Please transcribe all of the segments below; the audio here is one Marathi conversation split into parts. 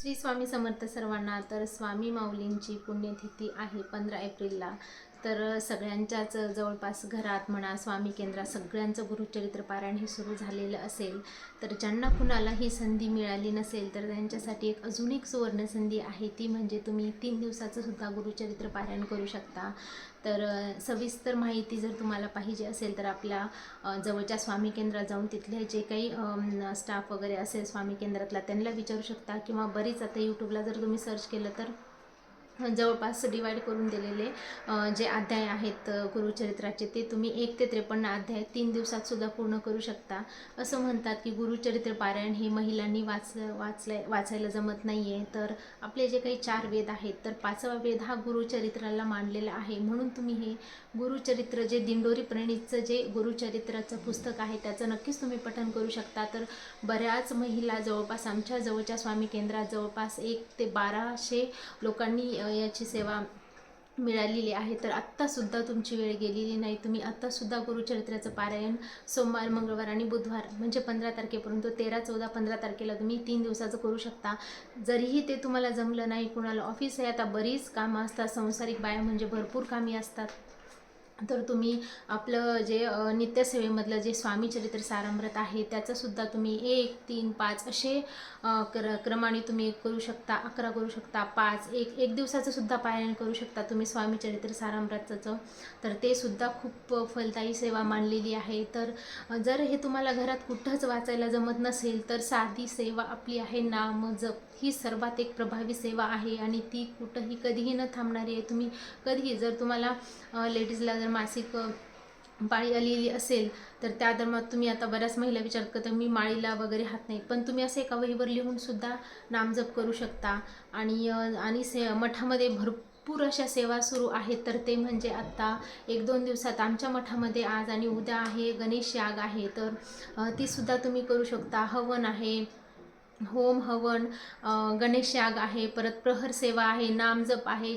श्री स्वामी समर्थ सर्वांना। तर स्वामी माऊलींची पुण्यतिथी आहे 15 एप्रिलला। तर सगळ्यांच्याच जवळपास घरात म्हणा, स्वामी केंद्रात सगळ्यांचं गुरुचरित्र पारायण हे सुरू झालेलं असेल। तर ज्यांना कुणाला ही संधी मिळाली नसेल तर त्यांच्यासाठी अजून एक सुवर्ण संधी आहे, ती म्हणजे तुम्ही 3 दिवसाचं सुद्धा गुरुचरित्र पारायण करू शकता। तर सविस्तर माहिती जर तुम्हाला पाहिजे असेल तर आपल्या जवळच्या स्वामी केंद्रात जाऊन तिथले जे काही स्टाफ वगैरे असेल स्वामी केंद्रातला त्यांना विचारू शकता, किंवा बरीच आता यूट्यूबला जर तुम्ही सर्च केलं तर जवळपास डिवाइड करून दिलेले जे अध्याय आहेत गुरुचरित्राचे ते तुम्ही 1 ते 53 अध्याय 3 दिवसात सुद्धा पूर्ण करू शकता। असं म्हणतात की गुरुचरित्र पारायण हे महिलांनी वाचायला जमत नाही आहे। तर आपले जे काही 4 वेद आहेत तर 5वा वेद हा गुरुचरित्राला मांडलेला आहे, म्हणून तुम्ही हे गुरुचरित्र जे दिंडोरी प्रणीतचं जे गुरुचरित्राचं पुस्तक आहे त्याचं नक्कीच तुम्ही पठण करू शकता। तर बऱ्याच महिला जवळपास आमच्या जवळच्या स्वामी केंद्रात जवळपास 1 ते 1200 लोकांनी याची सेवा मिळालेली आहे। तर आत्तासुद्धा तुमची वेळ गेलेली नाही, तुम्ही आत्तासुद्धा गुरुचरित्राचं पारायण सोमवार, मंगळवार आणि बुधवार म्हणजे 15 तारखेपर्यंत 13, 14, 15 तारखेला तुम्ही 3 दिवसाचं करू शकता। जरीही ते तुम्हाला जमलं नाही, कुणाला ऑफिस आहे, आता बरीच कामं असतात, संसारिक बाया म्हणजे भरपूर कामी असतात, तर तुम्ही आपलं जे नित्यसेवेमधलं जे स्वामी चरित्र सारामृत आहे त्याचंसुद्धा तुम्ही 1, 3, 5 असे क्रमाने तुम्ही करू शकता, 11 करू शकता, 5, एक दिवसाचं सुद्धा पारायण करू शकता तुम्ही स्वामी चरित्र सारामृताचं। तर ते सुद्धा खूप फलदायी सेवा मानलेली आहे। तर जर हे तुम्हाला घरात कुठंच वाचायला जमत नसेल तर साधी सेवा आपली आहे नाम जप, ही सर्वात एक प्रभावी सेवा आहे आणि ती कुठंही कधीही न थांबणारी आहे। तुम्ही कधीही जर तुम्हाला लेडीजला जर मासिक पाळी आलेली असेल तर त्या दरम्यान तुम्ही आता बऱ्याच महिला विचार करतात मी माळीला वगैरे हात नाही, पण तुम्ही असे एका वहीवर लिहून सुद्धा नामजप करू शकता। आणि मठामध्ये भरपूर अशा सेवा सुरू आहेत। तर ते म्हणजे आत्ता 1-2 दिवसात आमच्या मठामध्ये आज आणि उद्या आहे गणेश याग आहे, तर ती सुद्धा तुम्ही करू शकता। हवन आहे, होम हवन, गणेश याग आहे, परत प्रहर सेवा आहे, नामजप आहे,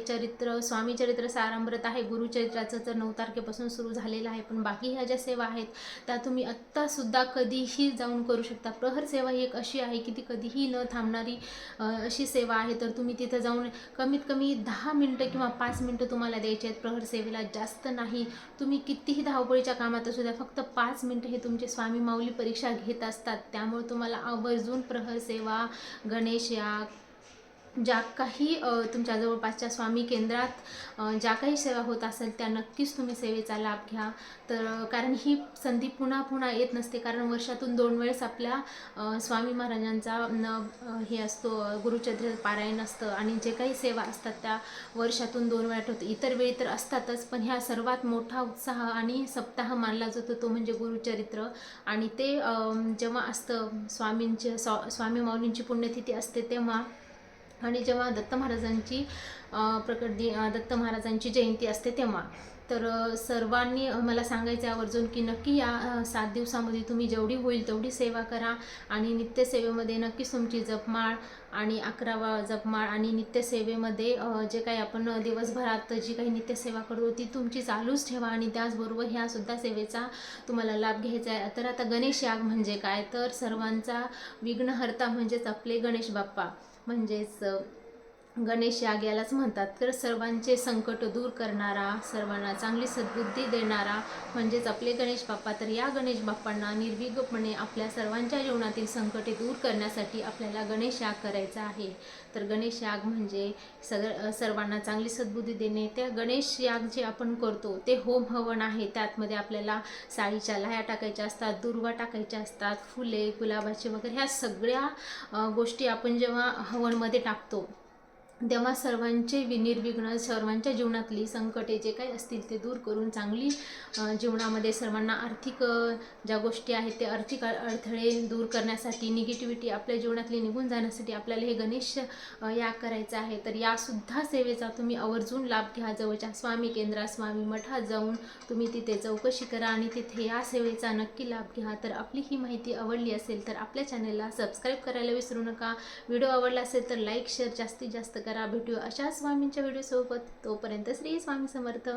स्वामी चरित्र सारामृत आहे गुरुचरित्राचं तर 9 तारखेपासून सुरू झालेलं आहे, पण बाकी ह्या ज्या सेवा आहेत त्या तुम्ही आत्तासुद्धा कधीही जाऊन करू शकता। प्रहर सेवा ही एक अशी आहे की ती कधीही न थांबणारी अशी सेवा आहे। तर तुम्ही तिथं जाऊन कमीत कमी 10 मिनटं किंवा 5 मिनटं तुम्हाला द्यायचे आहेत प्रहर सेवेला, जास्त नाही। तुम्ही कितीही धावपळीच्या कामात असू द्या, फक्त 5 मिनटं हे तुमचे स्वामी माऊली परीक्षा घेत असतात, त्यामुळे तुम्हाला आवर्जून प्रहर सेवा, गणेश याग, ज्या काही तुमच्या जवळपासच्या स्वामी केंद्रात ज्या काही सेवा होत असेल त्या नक्कीच तुम्ही सेवेचा लाभ घ्या। तर कारण ही संधी पुन्हा पुन्हा येत नसते, कारण वर्षातून 2 वेळेस आपल्या स्वामी महाराजांचा हे असतो गुरुचरित्र पारायण असतं, आणि जे काही सेवा असतात त्या वर्षातून 2 वेळा ठेवतो। इतर वेळी तर असतातच, पण ह्या सर्वात मोठा उत्साह आणि सप्ताह मानला जातो तो म्हणजे गुरुचरित्र। आणि ते जेव्हा असतं स्वामी माऊलींची पुण्यतिथी असते तेव्हा, आणि जेव्हा दत्त महाराजांची जयंती असते तेव्हा, तर सर्वांनी मला सांगायचं आवर्जून की नक्की या 7 दिवसामध्ये तुम्ही जेवढी होईल तेवढी सेवा करा। आणि नित्यसेवेमध्ये नक्कीच तुमची जपमाळ आणि 11वा जपमाळ आणि नित्यसेवेमध्ये जे काही आपण दिवसभरात जी काही नित्यसेवा करतो ती तुमची चालूच ठेवा, आणि त्याचबरोबर ह्या सुद्धा सेवेचा तुम्हाला लाभ घ्यायचा आहे। तर आता गणेश याग म्हणजे काय, तर सर्वांचा विघ्नहर्ता म्हणजेच आपले गणेश बाप्पा, म्हणजेच गणेश याग यालाच म्हणतात। तर सर्वांचे संकट दूर करणारा, सर्वांना चांगली सद्बुद्धी देणारा म्हणजेच आपले गणेश बाप्पा। तर या गणेश बाप्पांना निर्विघ्नपणे आपल्या सर्वांच्या जीवनातील संकटे दूर करण्यासाठी आपल्याला गणेश याग करायचा आहे। तर गणेश याग म्हणजे सर्वांना चांगली सद्बुद्धी देणे। त्या गणेश याग जे आपण करतो ते होम हवन आहे, त्यातमध्ये आपल्याला साळीच्या लाह्या टाकायच्या असतात, दुर्वा टाकायच्या असतात, फुले, गुलाबाचे वगैरे ह्या सगळ्या गोष्टी आपण जेव्हा हवनमध्ये टाकतो तेव्हा सर्वांचे निर्विघ्न, सर्वांच्या जीवनातली संकटे जे काही असतील ते दूर करून चांगली जीवनामध्ये सर्वांना आर्थिक ज्या गोष्टी आहेत ते आर्थिक अडथळे दूर करण्यासाठी, निगेटिव्हिटी आपल्या जीवनातली निघून जाण्यासाठी आपल्याला हे गणेश याग करायचं आहे। तर यासुद्धा सेवेचा तुम्ही आवर्जून लाभ घ्या। जवळच्या स्वामी केंद्रात, स्वामी मठात जाऊन तुम्ही तिथे चौकशी करा आणि तिथे या सेवेचा नक्की लाभ घ्या। तर आपली ही माहिती आवडली असेल तर आपल्या चॅनलला सबस्क्राईब करायला विसरू नका। व्हिडिओ आवडला असेल तर लाईक शेअर जास्तीत जास्त करा। भेटूया अशा स्वामींच्या व्हिडिओ सोबत, तोपर्यंत श्री स्वामी समर्थ।